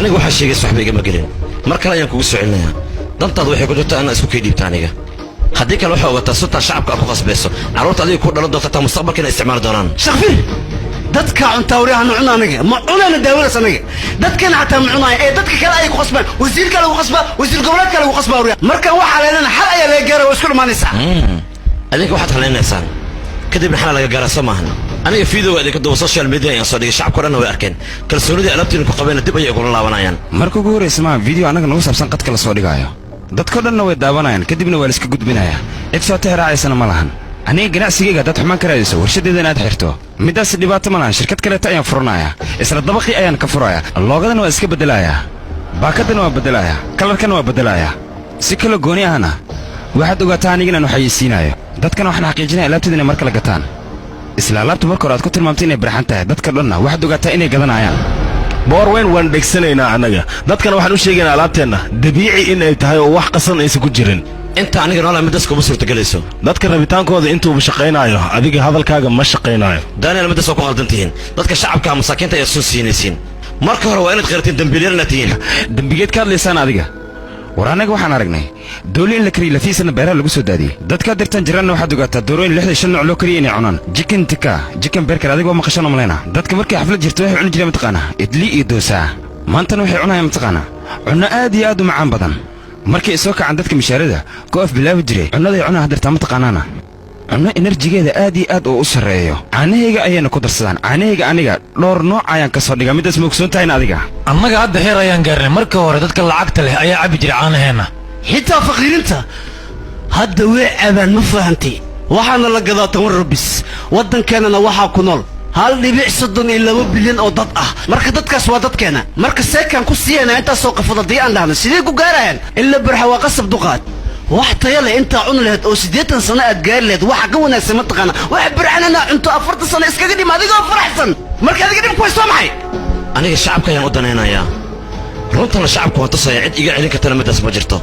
aniga waxa sheegay saxbiga ma gelin mar kale ayaan kugu soo celinayaa dantaadu waxay ku jirtaa inaan isku keydibta aniga haddii kale waxa ogaataa sultaan shacabka ku qasbayso carruurta adiga ku dhalan doonta mustaqbalka inay isticmaali doonaan shaqfi dadka cunta wariyaha nucna aniga ma cunana daawadas aniga dadkana xataa ma cunaya ee dadka kale ay ku qasbaan wasiirka lagu qasbaa wasiir goboleedka lagu qasbaa wariyaha markan waxa leedana xal ayaa laga gaaray oo isku dhamaanaysaa adinka waxaad haleynaysaan kadibna xal laga gaaraa soo maahan aniga fiidowga idinka duuba social media ayaan soo dhigay shacabka dhanna way arkeen kalsoonidii alaabtiina ku qabeen dib ayay ugula laabanayaan marka ugu horraysa maa video annaga nagu saabsan qadka la soo dhigaayo dadkoo dhanna way daawanayaan kadibna waa la iska gudbinayaa cid soo tixraacaysana ma lahan aniga ganacsigayga dad xumaan ka raadiso warshadeeda inaad xirto middaas dhibaato ma lahan shirkad kaleeta ayaan furanayaa isla dabaqii ayaan ka furayaa loogadana waa iska beddelayaa baakaddana waa beddelayaa kalarkana waa beddelayaa si kala gooni ahna waxaad ogaataa aniga inaan waxayeysiinaayo dadkana waxaan xaqiijinaya alaabteeda inay mar kale gataan isla alaabtu marka hore aad ku tilmaamtay inay barxan tahay dadka dhanna waxaad ogaataa inay gadanayaan boor weyn waan dhegsanaynaa annaga dadkana waxaan u sheegaynaa alaabteenna dabiici in ay tahay oo wax qasan aysan ku jirin inta aniga noolaa middaas kuma suurtagelayso dadka rabitaankooda intuuba shaqaynaayo adiga hadalkaaga ma shaqaynaayo daniel middaas waa ku qaldan tihiin dadka shacabka masaakiinta ayaad soo siinaysiin marka hore waa inaad qiratiin dembiilyarna tihiin dembigeed ka hadlaysaan adiga war annaga waxaan aragnay dooli in la kariyo lafiisana beeraha lagu soo daadiyey dadkaad dirtaan jiraanna waxaad ogaataa doorooyin 65 nooc loo kariyo inay cunaan jikin tika jikin beerkar adigoo maqashan oo malayna dadka markay xaflad jirto waxay cuni jireen mataqaanaa idli iyo doosaa maantana waxay cunayaan mataqaanaa cunno aad iyo aad u macaan badan markay soo kacaan dadka mishaarada goof bilaabi jiray cunnaday cunaa hadirtaa mataqaanaana cunno enerjigeeda aad iyo aad oo u sarreeyo caanahayga ayayna ku darsadaan caanahayga aniga dhowr nooc ayaan ka soo dhigaa middaas ma ogsoon tahayna adiga annaga hadda heer ayaan gaarnay marka hore dadka lacagta leh ayaa cabbi jiray caanaheenna xitaa faqiirinta hadda way cabaan ma fahantay waxaana la gadaa 10 rubis waddankeennana waxaa ku nool 1.32 bilyan oo dad ah marka dadkaas waa dadkeena marka seekaan ku siiyana intaasoo qafad haddii aan dhahno sidee ku gaarayaan ila barxa waa qasab duqaad wax tayo leh intaa cuni lahayd oo 80 sano aad gaari lahayd waxa ka wanaagsan mataqaana wax barxanana cunto 40 sano iskaga dhim adigoo faraxsan marka adiga dhib ku haysto maxay aniga shacabka ayaan u danaynayaa runtana shacabku waa tusaya cid iga celin kartana middaas ma jirto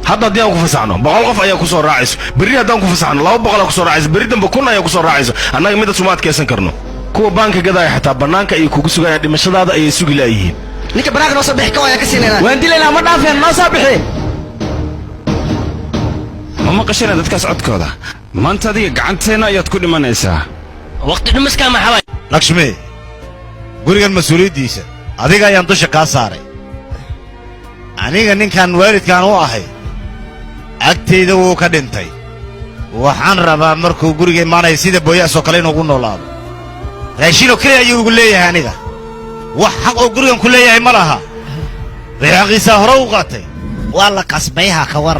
hadda haddii aan ku fasaxno 100 qof ayaa ku soo raacayso berri haddaan ku fasaxno 200 ayaa ku soo raacayso berri dambe 1,000 ayaa ku soo raacayso annaga middaas uma adkaysan karno kuwa baanka gadaaya xataa bannaanka ayay kugu sugayaan dhimashadaada ayay sugi laayihiin ninka bannaanka noo soo bixi ka ayaa ka siinayna waan dilaynaa ma dhaafeen noo soo bixi ma maqashana dadkaas codkooda maanta adiga gacanteenna ayaad ku dhimanaysaa waqti dhumiskaa maxaa lakshmi gurigan mas-uuliyaddiisa adiga ayaan dusha kaa saaray aniga ninkan waalidkaan u ahay agtayda wuu ka dhintay waxaan rabaa markuu guriga imaanaya sida booyaas oo kale inuugu noolaado raashinoo keliya ayuu igu leeyahay aniga wax xaq oo gurigan ku leeyahay ma laha reexaqiisaa hore u qaatay waa la kasbayha ka war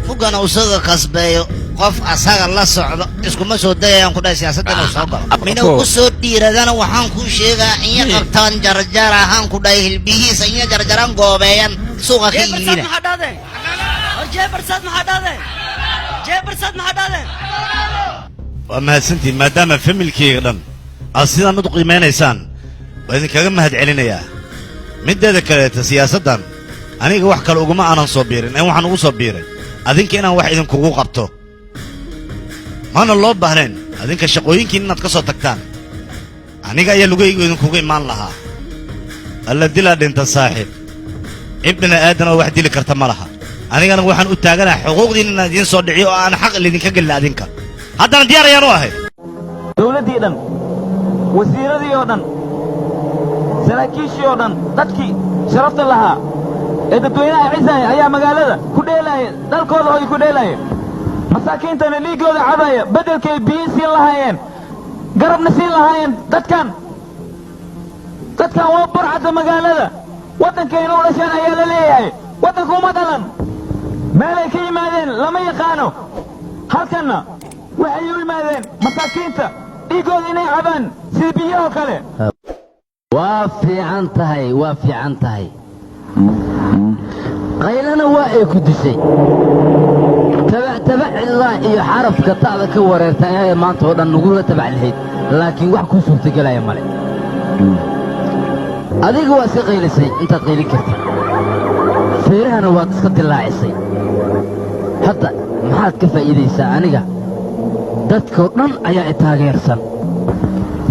mugana usaga kasbeeyo qof asaga la socdo iskuma soo dayayaan ku dhahay siyaasadda inuu soo galo mina ku soo dhiiradana waxaan kuu sheegaa inya qabtaan jarjar ahaan ku dhahay hilbihiisa inya jarjaran goobeeyan suuqa ka yihiina waa mahadsantiin maadaama familkeyga dhan aad sidaan u qiimaynaysaan waa idinkaga mahad celinayaa middeeda kaleeta siyaasaddan aniga wax kale uguma aanan soo biirin ee waxaan ugu soo biiray adinka inaan wax idinkugu qabto maana loo baahnayn adinka shaqooyinkiin inaad ka soo tagtaan aniga ayaa lugaygu idinkugu imaan lahaa alla dilaa dhinta saaxiib ibna aadan oo wax dili karta ma laha anigana waxaan u taaganahay xuquuqdiin inaan idiin soo dhiciyo oo aan xaq idinka gelin adinka haddana diyaar ayaan u ahay dawladdii dhan wasiiradii oo dhan saraakiishii oo dhan dadkii sharafta lahaa ee dadweynaha cisaaya ayaa magaalada ku dheelaaya dalkooda hoy ku dheelaaya masaakiintana dhiiggooda cabaya beddelkay biyi siin lahaayeen garabna siin lahaayeen dadkan waa burcadda magaalada waddankayna u dhasheen ayaa la leeyahay waddanka uma dhalan meelay ka yimaadeen lama yaqaano halkanna waxay u yimaadeen masaakiinta dhiiggooda inay cabaan sida biyahoo kale waa fiican tahay qaylana waa ay ku dishay tabac ilaa iyo xarafka ta'da ka wareerta inay maanta oo dhan nagula tabac lahayd laakiin wax kuu suurtagelaya male adiga waa iska qaylisay intaad qaylin kartid feerahana waad iska dillaacisay hadda maxaad ka faa'iidaysaa aniga dadkoo dhan ayaa i taageersan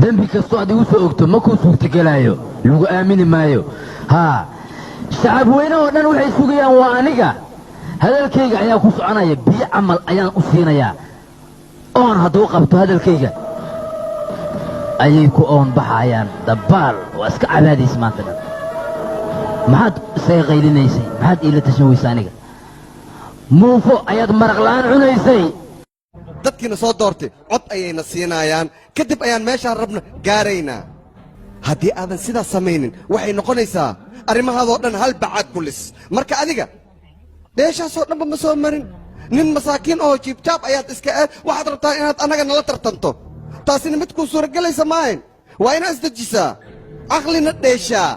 dembi kastoo aad igu soo ogto ma kuu suurtagelaayo lagu aamini maayo haa shacab weynahoo dhan waxay sugayaan waa aniga hadalkayga ayaa ku soconaya biyo camal ayaan u siinayaa oon hadduu qabto hadalkayga ayay ku oon baxayaan dabbaal waa iska cabaadaysa maanta dhan maxaad isaga qaylinaysay maxaad iila tashan weysa aniga muufo ayaad maraq la'aan cunaysay dadkiina soo doortay cod ayayna siinayaan kadib ayaan meeshaan rabna gaaraynaa haddii aadan sidaas samaynin waxay noqonaysaa arrimahaadoo dhan hal bacaad ku lis marka adiga meeshaasoo dhanba ma soo marin nin masaakiin oo jiibjaab ayaad iska waxaad rabtaa inaad annaga nala tartanto taasina mid kuu suuragelaysa maahayn waa inaad isdejisaa caqlina dheeshaa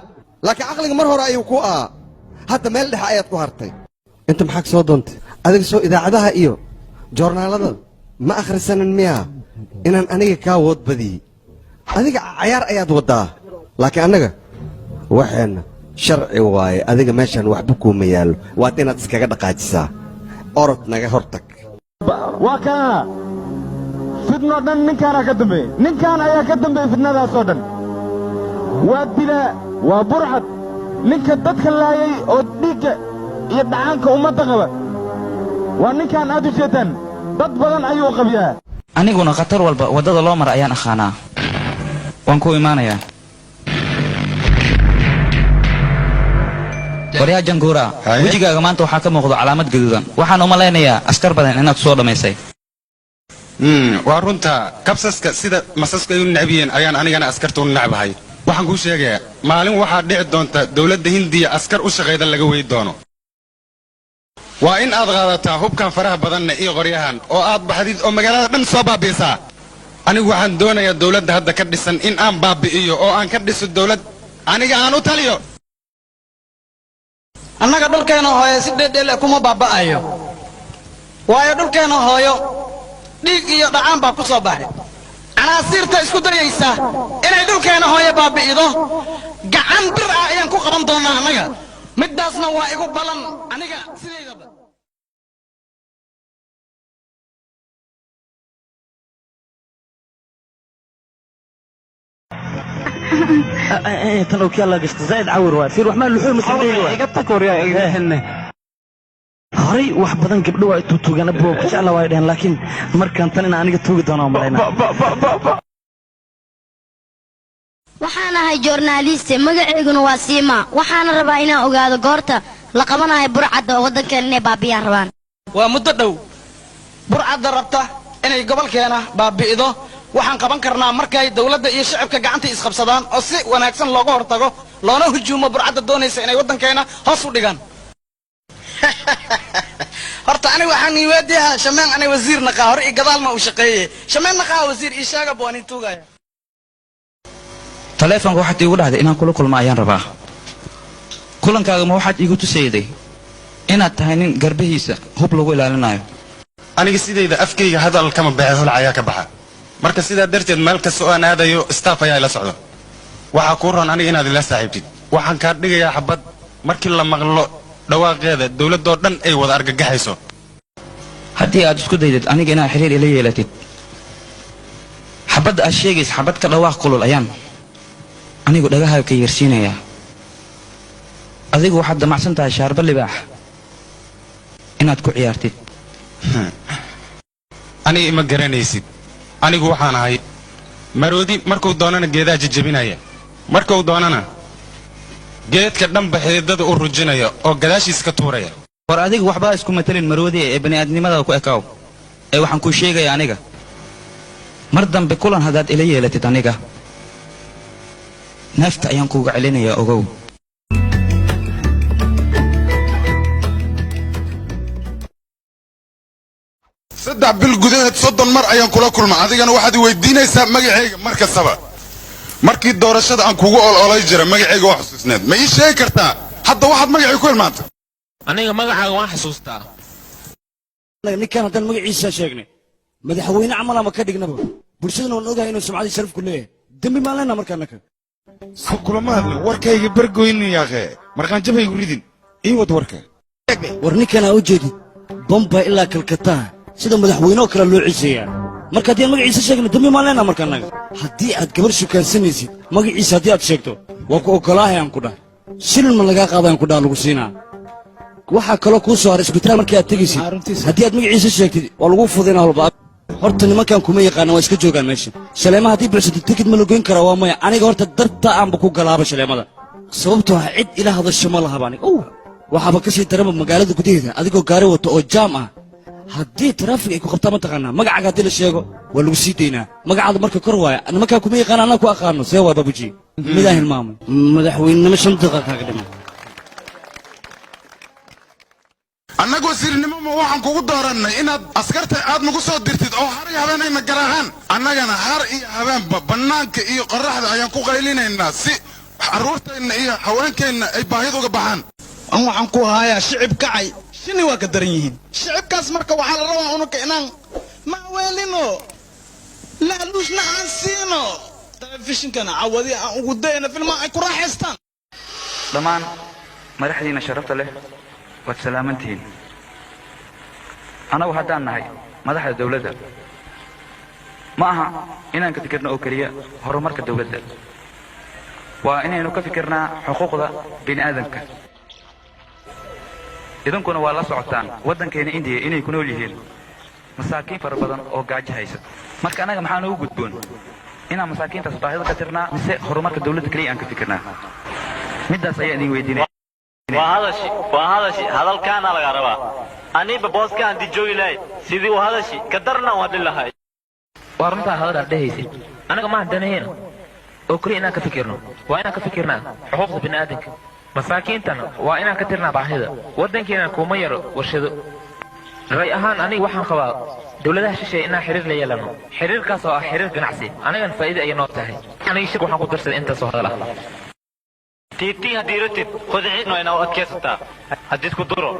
laakiin caqliga mar hore ayuu ku ahaa hadda meel dhexe ayaad ku hartay inta maxaa ka soo doontay adiga soo idaacadaha iyo joornaalada ma akhrisanin miyaa inaan aniga kaa wood badiyey adiga cayaar ayaad waddaa laakiin annaga waxeenna sharci waaye adiga meeshaan waxba kuuma yaallo waad inaad iskaga dhaqaajisaa orod naga hortag waa kana fidnoo dhan ninkaanaa ka dambeeye ninkaan ayaa ka dambeeye fidnadaasoo dhan waa dilaa waa burcad ninka dadka laayay oo dhiigga iyo dhacaanka ummadda qaba waa ninkaan aad u jeedaan dad badan ayuu qabyaa aniguna khatar walba waddada loo mara ayaan aqaanaa waan ku imaanayaa waryaa janguura wejigaaga maanta waxaa ka muuqdo calaamad gaduudan waxaan u malaynayaa askar badan inaad soo dhammaysay waa runta kabsaska sida masaska ay u necab yihiin ayaan anigana askarta u necbahay waxaan kuu sheegayaa maalin waxaa dhici doonta dowladda hindiya askar u shaqayda laga wey doono waa in aad qaadataa hubkan faraha badanna iyo qoryahan oo aad baxdid oo magaalada dhan soo baabi'isaa anigu waxaan doonayaa dowladda hadda ka dhisan in aan baabi'iyo oo aan ka dhiso dowlad aniga aan u taliyo annaga dhulkeenna hooyo si dheedheele kuma baaba'ayo waayo dhulkeenna hooyo dhiig iyo dhacaan baa ku soo baxay canaasiirta isku dayaysa inay dhulkeenna hooyo baabi'ido gacan bir ah ayaan ku qaban doonnaa annaga middaasna waa igu ballan aniga sidaydaba tan oo kala gashta zaid cawir waa fiir wax ma luxuu mas'uuliye waa iga takoriya eehne horay wax badan gabdho waa intuu tugana boo ka jecla waa dheen laakiin markaan tan in aniga tuugi doono malayna waxaan ahay journaliste magaceyguna waa Siima waxaan rabaa inaan ogaado goorta la qabanayo burcadda oo wadankeena inay baabiyaan rabaan waa muddo dhow burcadda rabta inay gobolkeena baabi'ido waxaan qaban karnaa markay dawladda iyo shacabka gacanta isqabsadaan oo si wanaagsan looga hortago loona hujuumo burcadda doonaysa inay wadankeena hoos u dhigaan horta aniga waxaan niwaadeeyaa shamaan aniga wasiir naqa hor i gadaal ma u shaqeeyay shamaan naqa wasiir ii sheega boo anin tuugaya taleefanka waxaad iigu dhahday inaan kula kulmo ayaan rabaa kulankaaga ma waxaad iigu tusayday inaad tahay nin garbihiisa hub lagu ilaalinayo aniga sidayda afkayga hadal kama baxay hol ayaa ka baxa marka sidaa darteed meel kasta oo aan aadayo staff ayaa ila socdo waxaa kuu roon aniga inaad ila saaxiibtid waxaan kaa dhigayaa xabad markii la maqlo dhawaaqeeda dowladoo dhan ay wada argagaxayso haddii aad isku daydid aniga inaad xiriir ila yeelatid xabadda aad sheegaysa xabad ka dhawaaq kulul ayaan anigu dhagaha ka yeersiinayaa adigu waxaad damacsan tahay shaarba libaax inaad ku ciyaartid aniga ima garanaysid anigu waxaan ahay maroodi markuu doonana geedaha jajabinaya markuu doonana geedka dhanba xididada u rujinaya oo gadaashiis ka tuuraya war adigu waxbaa isku matelin maroodi ee bani'aadnimada ku ekaaw ee waxaan kuu sheegayaa aniga mar dambe kulan haddaad ila yeelatid aniga neefta ayaan kuuga celinayaa ogow saddex bil gudaheed 30 mar ayaan kula kulma adigana waxaad weydiinaysaa magacayga mar kastaba markii doorashada aan kugu ololay jira magacayga wax xasuusneed ma ii sheegi kartaa hadda waxaad magacay ku ilmaantay aniga magacaaga waan xasuustaa ninkan haddaan magaciisa sheegnay madaxweyne camal ama ka dhignaba bulshadana waan ogahay inuu sumcadii sharaf ku leeyahay dembi maan leenaa markaanaka kulama hadla warkayga bargoyni yaaqee markaan jabaygu ridin ii wad warka war ninkan aa u jeedid bombay ilaa kalkataa sida madaxweyne oo kale loo ciseeyaa marka haddii aan magaciisa sheegna dambi maan leenaha marka annaga haddii aad gabar shukaansanaysid magaciisa haddii aad sheegto waa ku ogolaahay aan ku dhahay shilin ma lagaa qaadayaan ku dhaha lagu siinaa waxaa kaloo kuu soo haray isbitaal markii aad tegaysid haddii aad magaciisa sheegtid waa lagu fudinaa holba horta nimankan kuma yaqaana waa iska joogaan meesha shaleema haddii bilsato tikid ma la goyn karaa waa maya aniga horta darta aanba ku galaaba shaleemada sababtoo ah cid ila hadasho ma lahaba aniga waxaaba ka sii daraba magaalada gudaheeda adigoo gaari wato oo jaam ah haddii taraafig ay ku qabtaa mataqaanaa magacaaga haddii la sheego waa lagu sii daynaa magacaada marka kor waaya nimankaa kuma yaqaana anaa ku aqaano see waa babuji midaan hilmaamay madaxweynenimo 5 daqiiqa kaaga dhiman annagu wasiirnimo ma waxaan kugu doorannay inaad askarta aad nagu soo dirtid oo har iyo habeenayna garaahaan annagana har iyo habeenba bannaanka iyo qorraxda ayaan ku qaylinaynaa si carruurteenna iyo haweenkeenna ay baahida uga baxaan an waxaan ku hayaa shicib kacay shini waa ka daran yihiin shicibkaas marka waxaa la rabaa ununka inaan maaweelino laaluusna aan siino telefishinkana cawadi aan ugu dayna filmaa ay ku raaxaystaan dhammaan madaxdiina sharafta leh waad salaamantihiin annagu haddaan nahay madaxda dawladda ma aha inaan ka fikirno oo keliya horumarka dawladda waa inaynu ka fikirnaa xuquuqda bini'aadamka idinkuna waa la socotaan waddankeena indiya inay ku nool yihiin masaakiin fara badan oo gaajo haysa marka annaga maxaa noogu gudboon inaan masaakiintaas baahida ka tirnaa mise horumarka dawladda keliya aan ka fikirnaa middaas ayaa idin weydiinaya waa hadashi hadalkaana laga rabaa aniba booska aan dijoogi lahay sidii u hadashi ka darna u hadli lahay waa runtaa hadal aad dhehaysid anaga maahan danaheyna oo keliya inaan ka fikirno waa inaan ka fikirnaa xuquuqda bini'aadanka masaakiintana waa inaan ka tirnaa baahida waddankeena kuma yaro warshado ray ahaan aniga waxaan qabaa dawladaha shisheeye inaan xiriir la yeelano xiriirkaas oo ah xiriir ganacsi anigan faa'iida ayay noo tahay aniga shir waxaan ku darsaday intaasoo hadal ah tiitiin haddii ratid qodiciidno inaa u adkaysataa haddii isku duro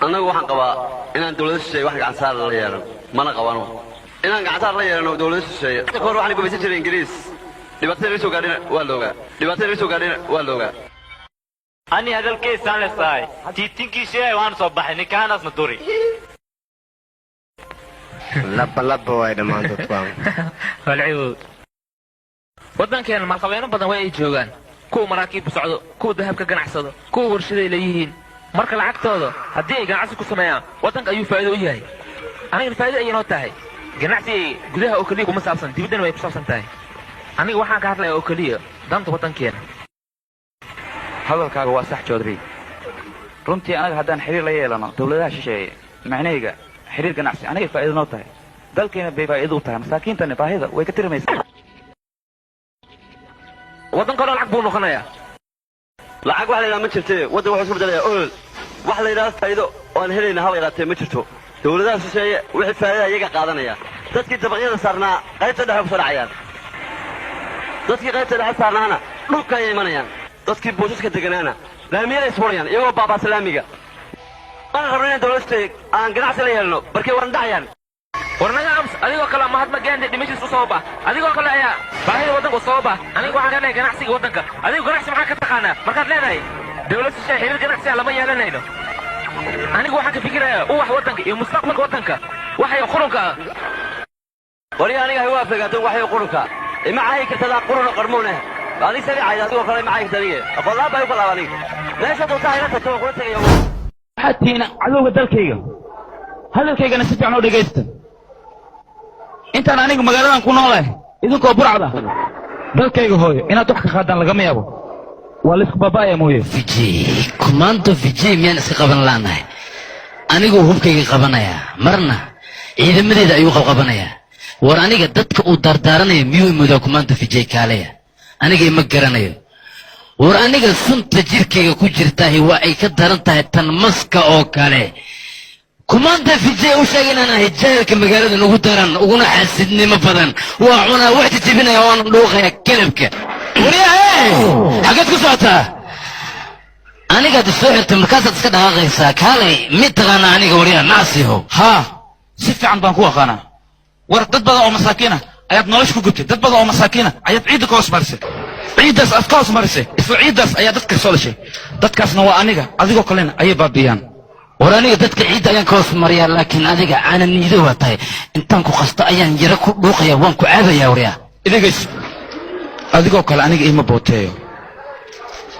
annagu waxaan qabaa inaan dawlada shisheeye wax gacansaar la yeelan mana qabano inaan gacansaar la yeelano dawlada shisheeye hor waxaan gumaysan jiray ingiriis dhibaatada laga soo gaadhina waa loogaa ani hadalkeysaan lesahay tiitinkii sheegay waan soo baxay ninkaanaasna duri labalaba waay dhammaan dadkuan waddankeena maalqabeeno badan waa ay joogaan kuwa maraakiibku socdo kuwa dahabka ganacsado kuwa warshaday leeyihiin marka lacagtooda haddii ay ganacsi ku sameeyaan waddanka ayuu faa'iido u yahay anigana faa'iido ayay noo tahay ganacsigay gudaha oo keliya kuma saabsan dibaddana way ku saabsan tahay aniga waxaan ka hadlayaa oo keliya danta waddankeena hadalkaaga waa sax joodri runtii anaga haddaan xiriir la yeelano dawladaha shisheeye macnahayga xiriir ganacsi anagay faa'iido noo tahay dalkeena bay faa'iido u tahay masaakiintana baahida way ka tirmaysaa waddanka lacag buu noqonayaa lacag wax la yidhaha ma jirtee waddan wuxuu isku bedelayaa olol wax la yidhaha faa'iido oo aan helayna haba yaraatee ma jirto dawladaha shisheeye wixii faa'iida iyaga qaadanaya dadkii dabaqyada saarnaa qaybta dhexe ku soo dhacayaan dadkii qaybta dhexe saarnaana dhulka ayay imanayaan dadkii buusaska deganaana laamiyada isfurayaan iyagoo baabaasa laamiga aan rabno inaan dawlada shisheeye aan ganacsi la yeelno barkay waan dhacayaan warnaga ams adigoo kale mahatma gandhi dhimashiis u sababa adigoo kale ayaa baahida waddanka u sababa aniga waxaan leenahay ganacsiga waddanka adigu ganacsi maxaa ka taqaanaa markaad leedahay dawlad shisheeye xiriir ganacsi ah lama yeelanayno anigu waxaan ka fikirayaa uwax waddanka iyo mustaqbalka waddanka waxay qurunka ah wari aniga hay waafagaatan waxay qurunka ima cahay kartadaa quruna qarmuuneh adiga sabiicayda adigoo kale ima cahay karta adige aqoonlaan baa u kalaaba aniga meesha dulta hayla tagto waan kula tegaya waxaad tihiin cadowga dalkayga hadalkaygana si fiican u dhegaysta intaan anigu magaaladan ku noolahay idinkoo burcda dalkayga hooyo inaad wax ka qaadaan lagama yaabo waa laisku baaba'aya mooye kumaanto vijay miyaan iska qaban laanahay aniguu hubkayga qabanayaa marna ciidamadeeda ayuu qabqabanayaa war aniga dadka uu dardaaranaya miyuu imoodaa kumaanto vijay kaaleya aniga ima garanayo war aniga sunta jirkayga ku jirtaahi waa ay ka daran tahay tan maska oo kale kumaanta vijay u sheegay inaan ahay jahalka magaalada ugu daran uguna xaasidnimo badan waa cunaa wax jijibinaya waana dhuuqaya kelabka xaggeed ku socotaa anigaad isoo xirtay markaasaad iska dhaqaaqaysaa kaalay mid taqaana aniga waryaa naasiho haa si fiican baan ku aqaanaa war dad badan oo masaakiina ayaad nolosha ku gubtay dad badan oo masaakiina ayaad ciidda ka hoos marisay ciiddaas aad ka hoos marisay isla ciiddaas ayaa dadka soo dhashay dadkaasna waa aniga adigoo kalena ayay baabi'iyaan war aniga dadka ciidda ayaan ka hoos mariyaa laakiin adiga aanan niido waa tahay intaan ku qasto ayaan yara ku dhuuqaya waan ku caadayaa waryaa idigays adigoo kale aniga iima booteeyo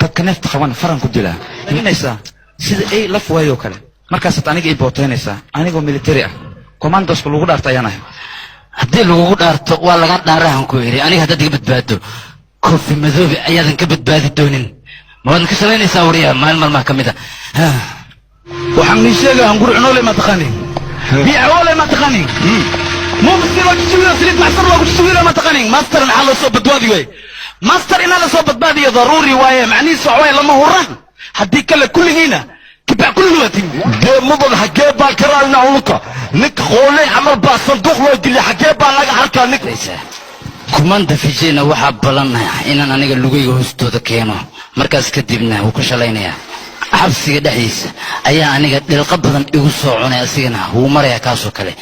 dadka neefta qaban faran ku dilaa imanaysaa sida ay laf waayoo kale markaasaad aniga ii booteynaysaa anigoo military ah commandoska lagu dhaarta ayaan ahay haddii lagugu dhaarto waa laga dhaarahan ku yidhi aniga haddaad iga badbaado koofi madoobe ayaadan ka badbaadi doonin ma waadan ka shalaynaysaa waryaa maalin maalmaha ka mid a waxaan nii sheegaa hanguricnoole ma taqaanin biicawoole ma taqaanin mumsi loo jijibilo saliid maxsar loogu jijibilo ma taqaanin master maxaa loo soo badbaadi waay master inaa la soo badbaadiyo daruuri waaye macnihiisa waxa waaye lama huraan haddii kale kulligiina kibac kulligu waa timi dee mudan xaggee baa ka raadina ulka ninka qooley camal baa sanduuq loo geliya xaggee baa laga halkaa nin kumanda fijayna waxaa ballanaya inaan aniga lugayga hoostooda keeno markaas kadibna wuu ka shalaynayaa xabsiga dhexdiisa ayaa aniga dhilqa badan igu soo cunay asigana wuu marayaa kaasoo kale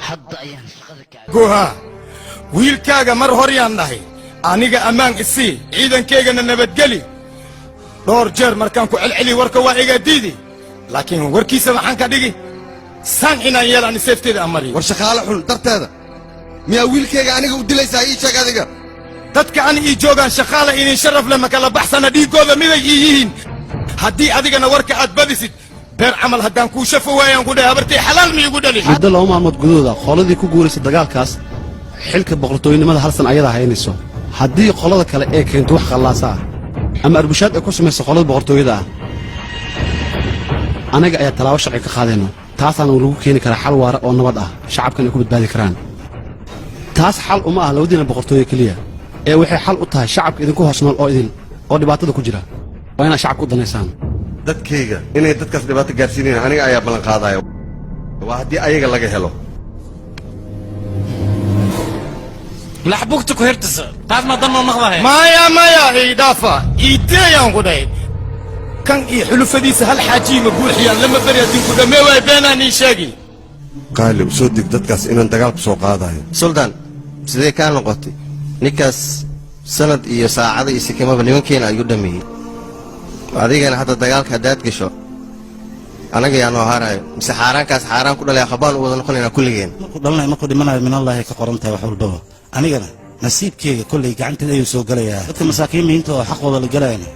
hadda ayaan guha wiilkaaga mar horyaan nahay aniga ammaan isii ciidankaygana nabadgeli dhowr jeer markaan ku celceli warka waa iga diidi laakiin warkiisa maxaan ka dhigi saan inaan yeelaan seefteeda amariyo war shaqaale xun darteeda miyaa wiilkayga aniga u dilaysaa ii sheeg adiga dadka ani ii joogaan shaqaala inin sharaf leh ma kala baxsana dhiiggooda miday ii yihiin haddii adigana warka aad badisid beer camal haddaan kuu shafo waayaan ku dhahay habartay xalaal miigu dhali muddo 2 maalmood gudahooda qoladii ku guuraysay dagaalkaas xilka boqortooynimada hal san ayadaa haynayso haddii qolada kale ee keento wax qallaasa ah ama arbushaad ay ku samayso qolada boqortooyada ah anaga ayaa talaabo sharci ka qaadayno taasaana lagu keeni karaa xal waara oo nabad ah shacabkan ay ku badbaadi karaan taas xal uma ah labadiina boqortooyo keliya ee waxay xal u tahay shacabka idinku hoos nool oo idin oo dhibaatada ku jira waa inaad shacabka u danaysaan dadkayga inay dadkaas dhibaato gaarsiinayaan aniga ayaa ballan qaadaya waa haddii ayaga laga helo laxbugta ku hirtisa taas ma dan noqdahay maya idaafa iiteeyaan ku dhahay kan iyo xulufadiisa hal xaajiima buuxiyaan lama beri adinku dhammee waay beenaan ii sheegi qaali u soo dig dadkaas inaan dagaal ku soo qaadayo suldaan sidee kaa noqotay ninkaas sanad iyo saacada iyo sikimaba nimankeena ayuu dhameeyey adigana hadda dagaalka haddaad gasho anaga yaa noo haarayo mise xaaraankaas xaaraan ku dhalaya khabaan u wada noqonaynaa kulligeen markuu dhimanayo min allaahi ka qoran tahay wax walbaba anigana nasiibkeyga kollay gacanteeda ayuu soo gelayaa dadka masaakiimiinta oo xaqooda la gelayana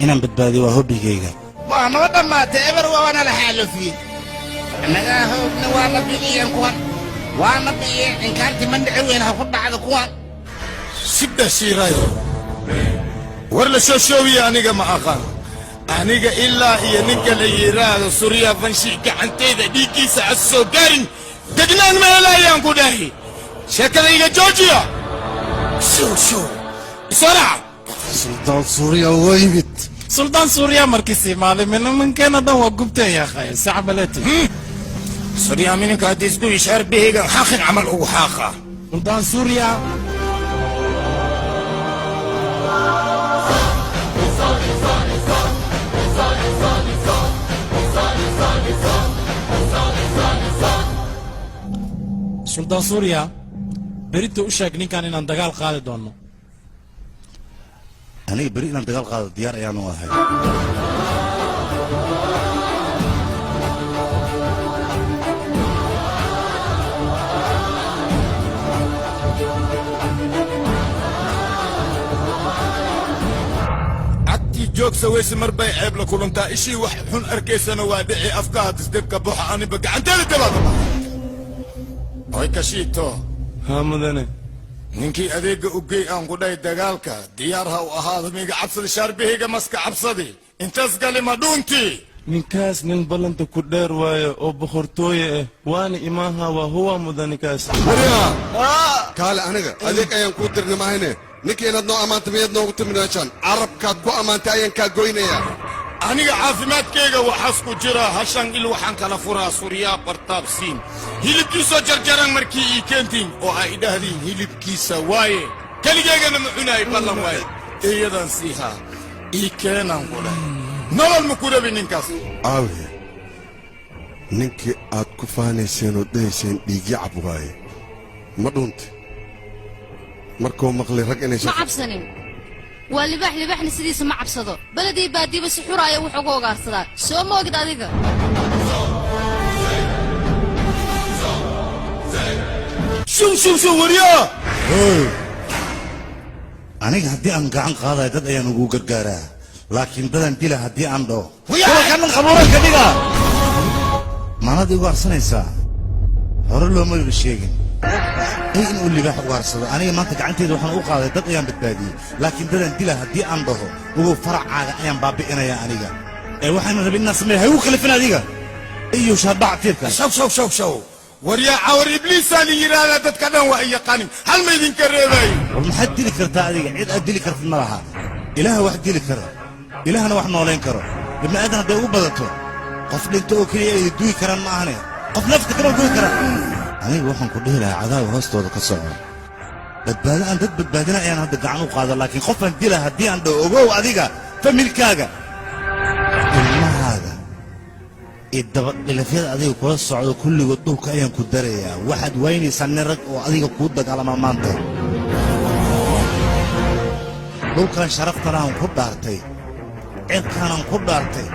inaan badbaadiyo waa hobbigayga waa noo dhammaatay eber waana la xaalofiyey annagaa hoogna waana bixiyeen kuwan waana bixiyeen inkaartii mandhici weyn ha ku dhacda kuwan sibdha shiirayo war la soo shoobiya aniga ma aqaan aniga ilaa iyo ninka la yidhaahdo surya fanshi gacantayda dhiiggiisa has soo gaarin degnaan ma helaayaan ku dhahi sheekada iga joojiya shoo isarac suldaan suuriya waa yimid suldaan suuriya markiisii maalimin minkeena dhan waa gubtay yaaqay sacbalati surya mininka haddii isku ishaar bihiga xaqin camal ugu xaaqa suldaan suuriya suldaan suuriya berita u sheeg ninkan inaan dagaal qaadi doonno aniga beri inaan dagaal qaado diyaar ayaanu ahay cagtii joogsa weyse mar bay ceeb la kulantaa ishii wax xun arkaysana waa dhici afkaha disdibka buxa aniba gacanteeda gabaada oy kashiito haa mudane ninkii adeegga u gey aan ku dhahay dagaalka diyaar ha u ahaado miga cabsada shaarbihayga maska cabsadi intaas gali ma dhuuntii ninkaas nin ballanta ku dheer waaye oo boqortooye ah waana imaaha waa huwa mudanikaas kaale aniga adeeg ayaan kuu dirna mahayne ninkii inaad noo ammaanta miyaad noogu timid meeshaan carabkaad ku ammaantay ayaan kaa goynayaa aniga caafimaadkayga waxaas ku jira hashan il waxaan kala furaa suryaa bartaabsiin hilibkiisoo jarjaran markii ii keentiin oo ay idhahdiin hilibkiisa waaye keligeygana ma cunaay ballan waaye eeyadan siihaa ii keenaan ku dhahay nolol ma ku rabi ninkaas aawe ninkii aad ku faanayseen oo dhahayseen dhiigya cab waaye ma dhunta markuu maqlay rag inay ma cabsanin waa libaax libaaxna sidiisa ma cabsado beledii baadiiba si xuraaya wuxuu uga ogaarsadaa soo moogid adiga شو وريا aniga haddii aan gacan qaadayo dad ayaan ugu gargaaraa laakiin dadan dila haddii aan dhaho kanan qabuuranka dhiga maanad igu arsanaysaa hore looma yidhi sheegin ay inuu libaax ugaarsado aniga maanta gacanteeda waxaan u qaaday dad ayaan badbaadiyey laakiin dadan dila haddii aan dhaho ugu faracaaga ayaan baabi'inayaa aniga ee waxaan rabay inaan sameeyo hay ugu khalifin adiga iyo shaadbac tiirka شو وريا عور ابليس اللي يرادا تتكلم واي قانم هل ما يدين كريباي ما حد دلي كرتا adiga cid aad dili kartid ma laha ilaaha wax dili kara ilaahana wax nooleyn karo ibn aadan haday u badato qof dhinto oo kaliya ay duwi karaan ma ahane qof nafta karo duwi kara aniga waxaan ku dhihi lahaa cadaab hoostooda ka socdo badbaado aan dad badbaadina ayaan hadda gacan u qaada laakiin qofan dila haddii aan dhaho ogow adiga familkaaga ilmahaaga idaba dhilafyada adiga kula socdo kulligood dhulka ayaan ku darayaa waxaad waynaysaa nin rag oo adiga kuu dagaalama maanta dhulkan sharaftanaan ku dhaartay cirkaanaan ku dhaartay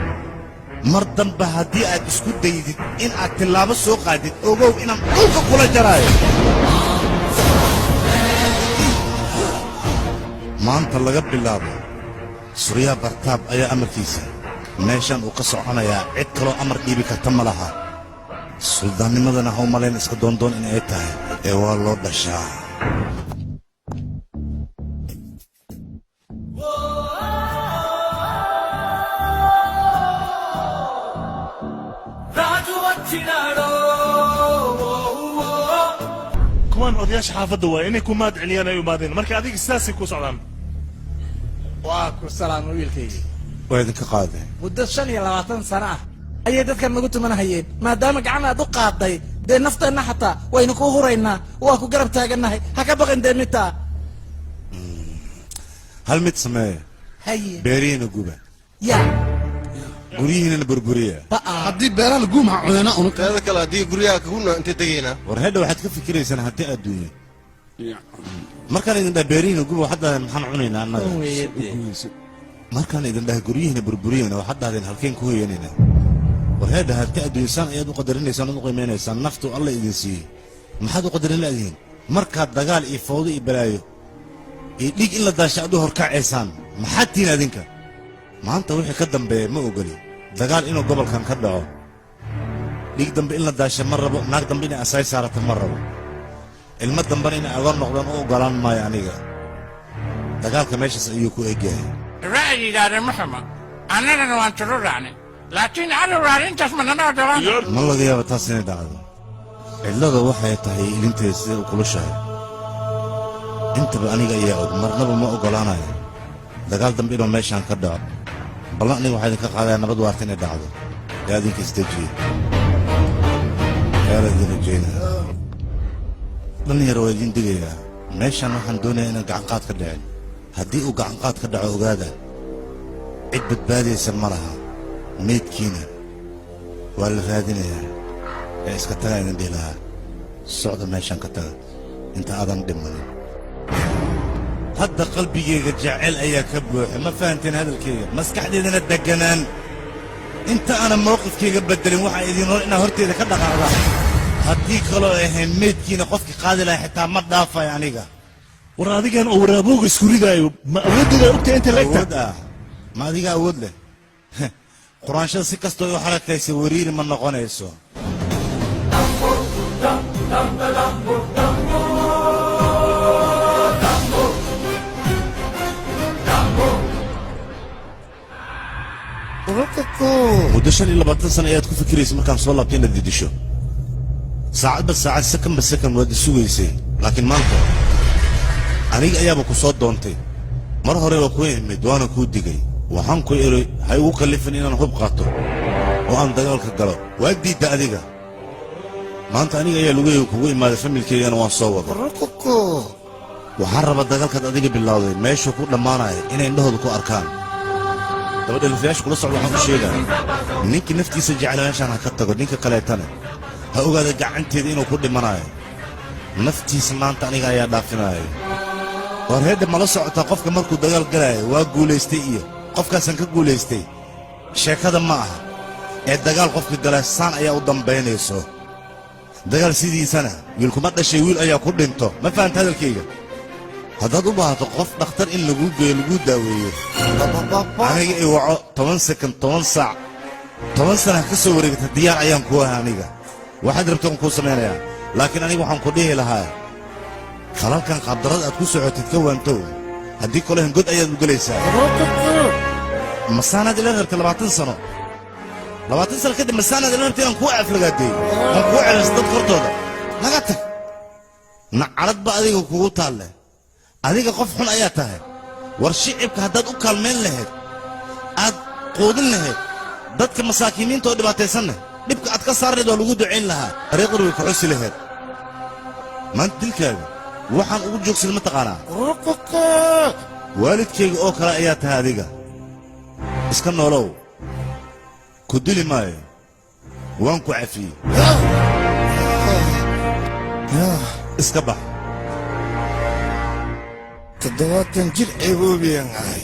mar damba haddii aad isku daydid in aad tillaabo soo qaadid ogow inaan dhulka kula jaraayo maanta laga bilaabo suryaa bartaab ayaa amarkiisa meeshan uu ka soconayaa cid kaloo amar dhiibi karta ma laha suldaannimadana ha u malayn iska doondoon in ay tahay ee waa loo dhashaa kuwaan odayaasha xaafadda waa inay ku mahad celiyaan ay umaadeen marka adiga sidaasay ku socdaan waa ku salaam wiilkaygii waa idinka qaadeen muddo 25 sano ah ayay dadkan nagu tumanahayeen maadaama gacan aad u qaaday dee nafteenna xataa waynu ku huraynaa waa ku garab taagannahay ha ka baqin dee mitaa hal mid sameeya haye beerihiina guba ya guryihiinana burburiya haddii beeraha la guumaha cunana unu teeda kale haddii guryaha kagu noo intay tegaynaa war hedha waxaad ka fikiraysaan haddii adduunye markaan idin dhaha beerihiina guba waxaad dhahdeen maxaan cunaynaa annaga markaan idin dhahay guryihiina burburiyeyna waxaad dhahdeen halkeen ku hoyanaynaa war hedha haddii adduunyasaan ayaad u qadarinaysaan ood u qiimeynaysaan naftu alla idin siiyey maxaad u qadarin laadihiin markaad dagaal iyo fawdo iyo balaayo iyo dhiig in la daasha aad u horkacaysaan maxaad tihiin adinka maanta wixii ka dambeeya ma ogoli dagaal inuu gobolkan ka dhaco dhiig dambe in la daasha ma rabo naag dambe inay asaay saarata ma rabo ilmo dambena inay agoon noqdaan u ogolaan maayo aniga dagaalka meeshaas ayuu ku egyahay ra'yigaada ma xuma annagana waan tiro raacnay laakiin cadowgaada intaas ma nana ogolaan ma laga yaaba taas inay dhacdo cillada waxay tahay ilinteeda siday u kulushahay intaba aniga ayaa og marnaba ma oggolaanayo dagaal dambe inuu meeshaan ka dhaco ballan aniga waxaa idinka qaadaya nabad waarta inay dhacdo ee adinka isdejiye heer idin rajaynaya dhallinyaro waa idin digayaa meeshaan waxaan doonayaa inaan gacanqaad ka dhicin haddii uu gacanqaad ka dhaco ogaada cid badbaadaysa ma laha meydkiina waa la raadinayaa ee iska tagaa idin dhihi lahaa socda meeshaan ka taga inta aadan dhimanin hadda qalbigayga jacayl ayaa ka buuxa ma fahanteen hadalkayga maskaxdeedana degganaan inta aanan mowqifkayga beddelin waxaa idin hor inaa horteeda ka dhaqaaqda haddii kaloo ahayn meydkiina qofkii qaadi lahaa xitaa ma dhaafayo aniga war adigan oo waraabooga isku ridaayo ma awooddeeda ogtahay inta leegta awood ah ma adiga awood leh quraanshada si kastoo u xarakaysa wariiri ma noqonayso muddo 25 sano ayaad ku fikiraysa markaan soo laabtay inaad didisho saacadba saacad sakanba sakan waad isugaysay laakiin maanta aniga ayaaba ku soo doontay mar hore waa ku imid waana kuu digay waxaan ku iri ha igu kallifin inaan hub qaato oo aan dagaalka galo waa diidda adiga maanta aniga ayaa lugahayga kugu imaaday familkeygana waan soo wada waxaan rabaa dagaalkaad adiga bilowday meeshuu ku dhammaanaya inay indhahooda ku arkaan dabadhalifayaasha kula socda waxaan ku sheegaya ninkii naftiisa jecla meeshaan ha ka tago ninka kaleetana ha ogaada gacanteeda inuu ku dhimanayo naftiisa maanta aniga ayaa dhaafinaayo war heedha mala socotaa qofka markuu dagaal galaayo waa guulaystay iyo qofkaasaan ka guulaystay sheekada ma aha ee dagaal qofka gala saan ayaa u dambaynayso dagaal sidiisana wiilkuma dhashay wiil ayaa ku dhinto ma fahanta hadalkayga haddaad u baahato qof dhakhtar in laguu geeyo laguu daaweeyo aniga i waco 10 sekond 10 saac 10 sana ka soo wareegta diyaar ayaan ku ahaa aniga waxaad rabtaan kuu samaynayaa laakiin aniga waxaan ku dhihi lahaa falalkan qabdarada aad ku socotid ka waantow haddii kole god ayaad u gelaysaa masaanaad ila rabta 20 sano 20 sano kadib masaanaad ila rabta inaan kuu aflagaadeeyo aan kuu celiso dad kortooda naga tag nacalad ba adiga kugu taalle adiga qof xun ayaa tahay war shicibka haddaad u kaalmayn lahayd aad quudin lahayd dadka masaakiimiinta oo dhibaataysanna dhibka aad ka saarnayd waa lagu ducayn lahaa dariiqdan way ku xusi lahayd maanta dilkaaga waxaan ugu joogsaday ma taqaanaa waalidkayga oo kale ayaa tahay adiga iska noolow ku dili maayo waan ku cafiyey iska bax 70 jir ceeboobiyaan ahay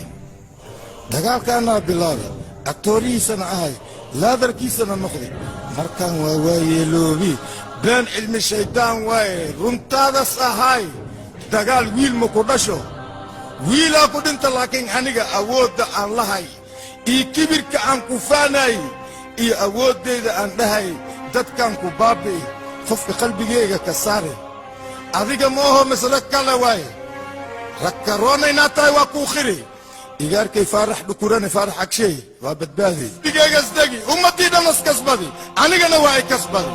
dagaalkaanaa bilaabay aktoorihiisana ahay laadarkiisana noqday markaan waa waayeeloobi been cilmi shaydaan waaye runtaadas ahay dagaal wiil ma ku dhasho wiilaa ku dhinta laakiin aniga awoodda aan lahay iyo kibirka aan ku faanay iyo awooddayda aan dhahay dadkaan ku baabi'i qofka qalbigayga ka saare adiga ma oho masalo kale waaye rakkaroonayna tahay waa kuu khiri igaarkay faarax dhukurane faarax agsheey waa badbaadi digaygas degi ummaddii dhammas kasbadi anigana waa ay kasbadi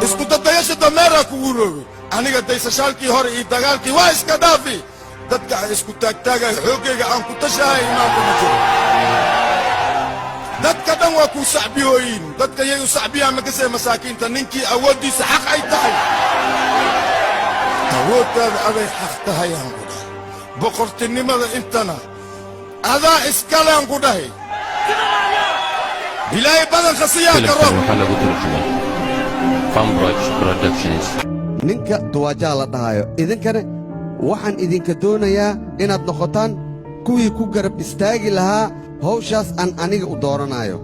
isku dadayasha dameeraa kugu rooge aniga daysashaalkii hore iyo dagaalkii waa iska dhaafi dadka aan isku taagtaagay xooggayga aan ku tashahay imaanka ma jiro dadka dhan waa kuu sacbihooyin dadka yay u sacbiyaan makasee masaakiinta ninkii awooddiisa xaq ay tahay awooddaada aday xaq tahayaan ku dhahay boqortinimada intana adaa iskalaan ku dhahay ilaahay badan khasiyaanka rob ninka duwaajaa la dhahayo idinkana waxaan idinka doonayaa inaad noqotaan kuwii ku garab istaagi lahaa hawshaas aan aniga u dooranayo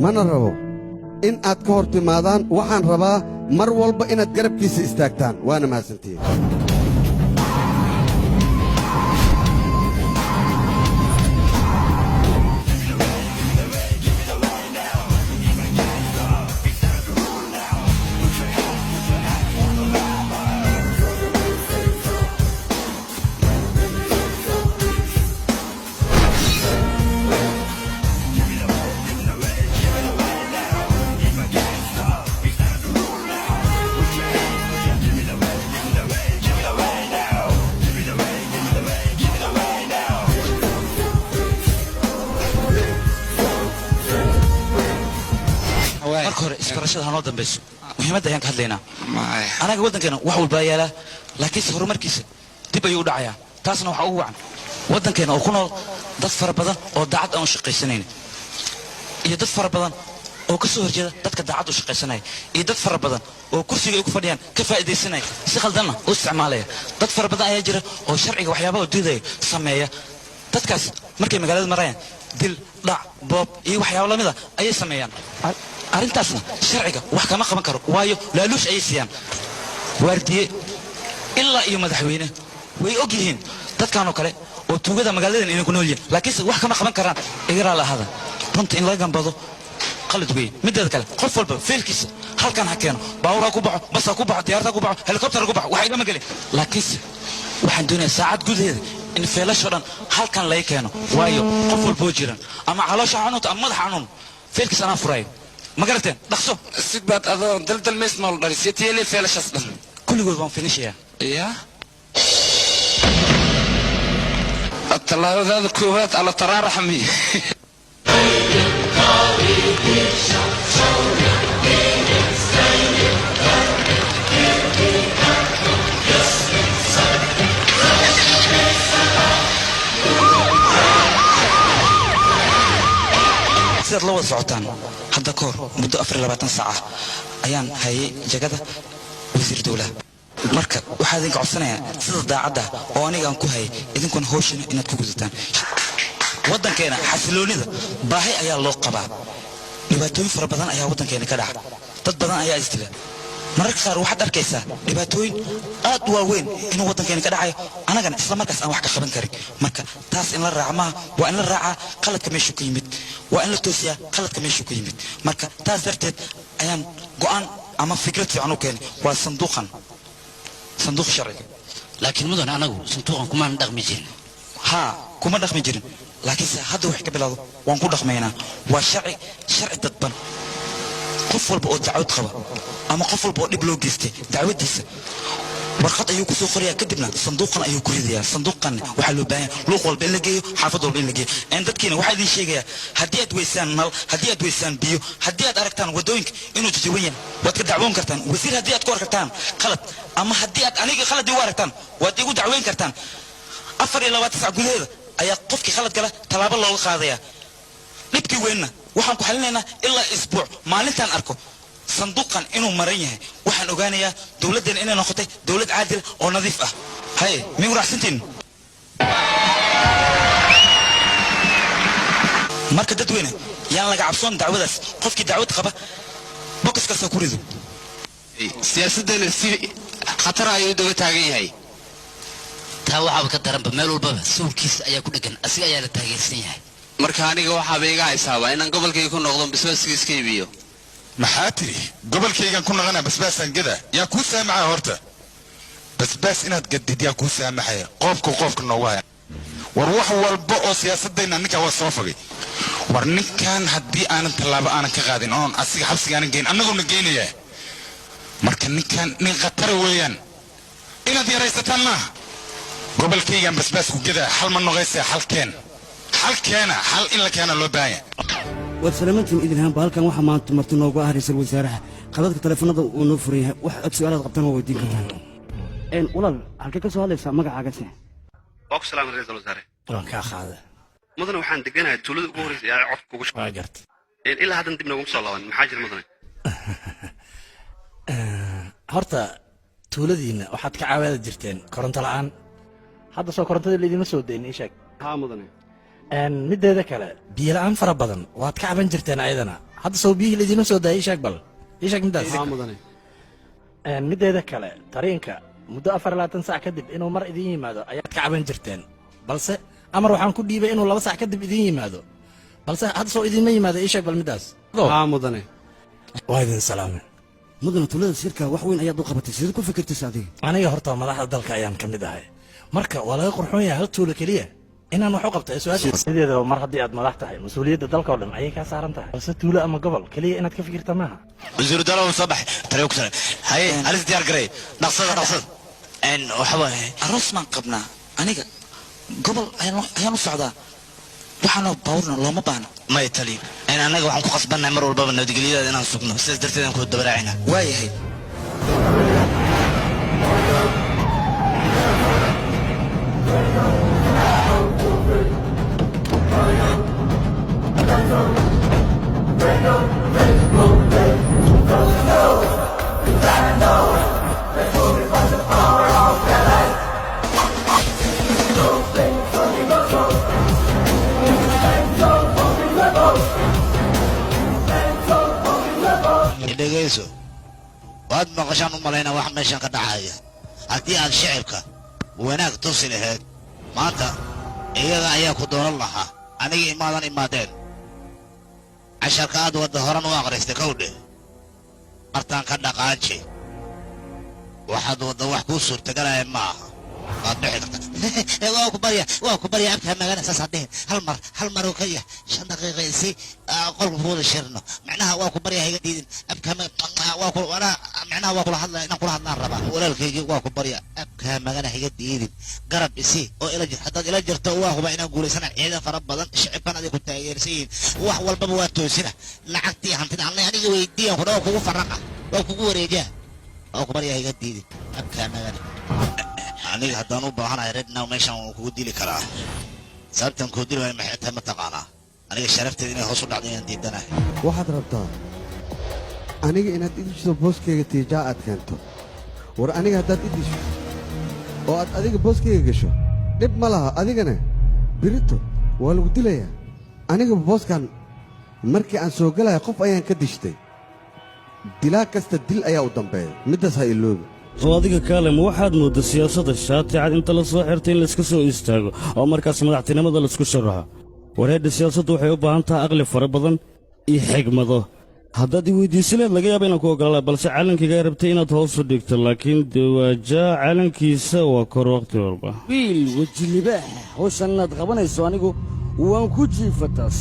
mana rabo in aad ka hor timaadaan waxaan rabaa mar walba inaad garabkiisa istaagtaan waana mahadsantihiin marka hore isbarashada hanoo dambayso muhiimadda ayaan ka hadlaynaa anaga waddankeena wax walbaa yaalaa laakiinse horumarkiisa dib ayuu u dhacayaa taasna waxaa ugu wacan waddankeena oo ku nool dad fara badan oo daacad aan u shaqaysanayn iyo dad fara badan oo ka soo horjeeda dadka daacad u shaqaysanaya iyo dad fara badan oo kursiga ay ku fadhiyaan ka faa'iidaysanaya si khaldanna u isticmaalaya dad fara badan ayaa jira oo sharciga waxyaabaha diidaya sameeya dadkaas markay magaalada marayaan dil dhac boob iyo waxyaabo lamid a ayay sameeyaan arrintaasna sharciga wax kama qaban karo waayo laaluush ayay siiyaan waardiye ilaa iyo madaxweyne way og yihiin dadkanoo kale oo tuugada magaaladan inay ku nool yihiin laakiinse wax kama qaban karaan igaraa lahada runta in laga gambado qalad weeye mideeda kale qof walba feelkiisa halkan ha keeno baawur ha ku baxo bas ha ku baxo diyaarad ha ku baxo helikobtar ha ku baxo waxa igama gelin laakiinse waxaan doonayaa saacad gudaheeda in feelashoo dhan halkan laga keeno waayo qof walba oo jiran ama caloosha xanuunta ama madax xanuun feelkiisa anaa furayo ma garateen dhaqso sidbaad adoo daldal mays nool dhalisiyatiyeeli feelashaas dhan kulligood waan finishayaa yaa tallaabadaada koowaad alla taraaraxmi sidaad la wada socotaan hadda ka hor muddo 24 saac ah ayaan hayay jagada wasiir dowlaha marka waxaa idinka codsanayaa sida daacadda oo aniga aan ku hayay idinkuna hawshina inaad ku gudataan waddankeena xasiloonida baahi ayaa loo qabaa dhibaatooyin fara badan ayaa waddankeena ka dhaca dad badan ayaa isdila mararka qaar waxaad arkaysaa dhibaatooyin aad u waaweyn inuu waddankeena ka dhacayo anagana isla markaas aan wax ka qaban karin marka taas in la raaca maaha waa in la raacaa qaladka meeshuu ka yimid waa in la toosiyaa qaladka meeshuu ka yimid marka taas darteed ayaan go'aan ama fikrad fiican u keenay waa sanduuq sharciga laakiin mudan anagu sanduuqan kumaan dhaqmi jirin haa kuma dhaqmi jirin laakiinse hadda wax ka bilaado waan ku dhaqmaynaa waa sharci dadban qof walba oo dacwad qaba ama qof walba oo dhib loo geystay dacwadiisa warqad ayuu ku soo qorayaa kadibna sanduuqan ayuu ku ridayaa sanduuqan waxaa loo baahan luuq walba in la geeyo xaafad walba in la geeyo dadkiina waxaa idin sheegayaa haddii aad weysaan nal haddii aad weysaan biyo haddii aad aragtaan waddooyinka inuu jajaban yahay waad ka dacwoon kartaan wasiir haddii aad ku aragtaan qalad ama haddii aad aniga qaladii u aragtaan waad igu dacweyn kartaan 24 saac gudaheeda ayaa qofkii qalad gala tallaabo looga qaadayaa dhibkii weynna waxaan ku xalinaynaa ilaa isbuuc maalintaan arko sanduuqan inuu maran yahay waxaan ogaanayaa dowladdeena inay noqotay dowlad caadil oo nadiif ah haye miyuu raacsantiin marka dadweyne yaan laga cabsoon dacwadaas qofkii dacwad qaba bokiskaasa ku rido siyaasaddeena si khatar ayuu daba taagan yahay taa waxaaba ka daranba meel walbaba sawirkiisa ayaa ku dhegan asiga ayaa la taageersan yahay marka aniga waxaaba iga haysaaba inaan gobolkayga ku noqdo basbaaska iska iibiyo maxaa tiri gobolkaygan ku noqonaa basbaasaan gada yaa kuu saamaxaya horta basbaas inaad gadid yaa kuu saamaxaya qoofka noogu haya war wax walba oo siyaasadayna ninkaa waa soo fogay war ninkan haddii aanan tallaabo aanan ka qaadin oon asiga xabsiga aanan geyn annaguna geynayaa marka ninkan nin khatara weeyaan inaad yaraysataan maaha gobolkaygan basbaasku gada xal ma noqaysaa xalkeena xal in la keena loo baahan yahay waad salaamantiin idin ahaanba halkan waxaa maanta marti noogu ah ra'iisul wasaaraha qadadka taleefanada uu noo furan yahay wax aad su'aalaad qabtaan waa weydiin kartaan walaal halkee ka soo hadlaysaa magacaagase waa ku salaamay ra'iisul wasaare waan kaa qaada mudane waxaan deganahay tuulada ugu horreysay ee codka kugu shaqo waa garta ilaa haddan dib noogu soo laaban maxaa jira mudane horta tuuladiinna waxaad ka caawada jirteen koronto la'aan hadda soo korontada laydinma soo dayn ii sheeg haa mudane mideeda kale biyo la'aan fara badan waad ka caban jirteen ayadana hadda soo biyihii laydinma soo daayay ii sheeg bal ii sheeg midaas haa mudane mideeda kale tariinka muddo 24 saac kadib inuu mar idin yimaado ayaad ka caban jirteen balse amar waxaan ku dhiibay inuu 2 saac kadib idin yimaado balse hadda soo idinma yimaado ii sheeg bal midaas haa mudane waa idin salaamay mudane tuulada sirka wax weyn ayaad u qabatay sidee ku fikirtaysa adiga aniga horta madaxda dalka ayaan ka mid ahay marka waa laga qurxoon yahay hal tuulo keliya inaan wax u qabto sideeda mar haddii aad madax tahay mas-uuliyadda dalka oo dhan ayay kaa saaran tahay balse tuulo ama gobol keliya inaad ka fikirta maaha wasiiru dalaw soo baxay taliyo ku salan haye halis diyaar garay dhaqsada waxa waaye aroos maan qabnaa aniga gobol ayaan u socdaa waxaana baawurna looma baahna may taliyo annaga waxaan ku qasbannahay mar walbaba nabadgelyadaada inaan sugno sidaas darteed aan ku dabaraacina waayahay dhegayso waad maqashaan u malaynaa wax meeshan ka dhacaya haddii aad shicibka wanaag tusi lahayd maanta iyaga ayaa ku dooran lahaa aniga imaadan imaadeen casharka aad wadda horan u akhristay kowdhe martaan ka dhaqaaji waxaad wadda wax kuu suurtagalaya ma aha waad bixi karta waa ku barya abkaa magana saas hadhihin hal mar oo kaliya 5 daqiiqa si qolku wada shirno macnaha waa ku barya higa diidin abkaa macnaha waa kula hadlaa inaan kula hadlaan rabaa walaalkayga waa ku barya abkaa magana higa diidin garab isi oo haddaad ila jirto waa huba inaan guulaysana ciidan fara badan shicibkan aday ku taageersan yihiin wax walbaba waa toosina lacagtii hantida alle aniga weydiiyan ku dhaw kugu faraqa waa kugu wareejaa waa ku barya higa diidin abkaa magana aniga haddaan u baahanahay rednow meeshan wuu kugu dili karaa sababtan kuu dili waaya maxay tahay mataqaanaa aniga sharafteeda inay hoos u dhacdo inaan diidanahay waxaad rabtaa aniga inaad idijiso booskayga tiijaa aad keento war aniga haddaad i disho oo aad adiga booskayga gasho dhib ma laha adigana birito waa lagu dilayaa aniga booskan markii aan soo galaya qof ayaan ka dishtay dilaa kasta dil ayaa u dambeeya middaas ha iloobi oo adiga kaalem waxaad moodda siyaasadda shaati cad inta la soo xirtay in layska soo istaago oo markaas madaxtinimada laisku sharaxo wareedha siyaasaddu waxay u baahan tahay aqli fara badan iyo xigmado haddaad i weyddiisileed laga yaaba inaan ku ogolaa balse caalankaygaa rabtay inaad hoos u dhigto laakiin dawaajaa caalankiisa waa kor wakhti walba wiil weji libaax hawshan inaad qabanayso anigu waan ku jiifataas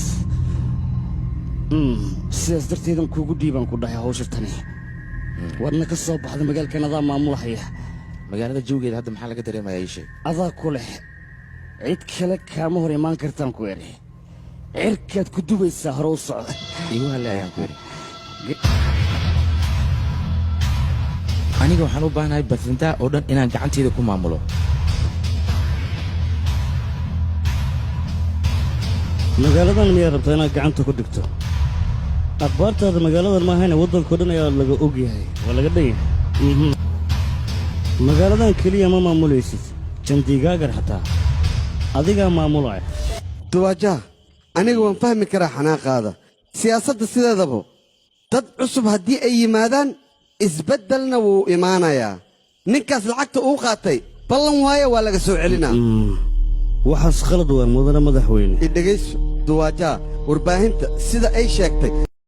sidaas darteedan kuugu dhiibaan ku dhahay hawsha tani waadna ka soo baxda magaalkan adaa maamulahaya magaalada jawgeeda hadda maxaa laga dareemayaa ii sheeg adaa ku leh cid kale kaama hor imaan kartaan ku eri cirkaad ku dubaysaa hore u socda igu halle ayaan ku eri aniga waxaan u baahanahay bartintaa oo dhan inaan gacanteeda ku maamulo magaaladan miyaa rabtaa inaad gacanta ku dhigto akhbaartaada magaaladan maahayne waddankao dhan ayaa laga og yahay waa laga dhan yahay magaaladan keliya ma maamulaysid jandigaagar xataa adigaa maamulaya duwaajaa aniga waan fahmi karaa xanaaqaada siyaasadda sideedaba dad cusub haddii ay yimaadaan isbeddelna wuu imaanayaa ninkaas lacagta uu qaatay ballan waaye waa laga soo celinaa waxaas khalad waa mudane madaxweyne idhegayso duwaajaa warbaahinta sida ay sheegtay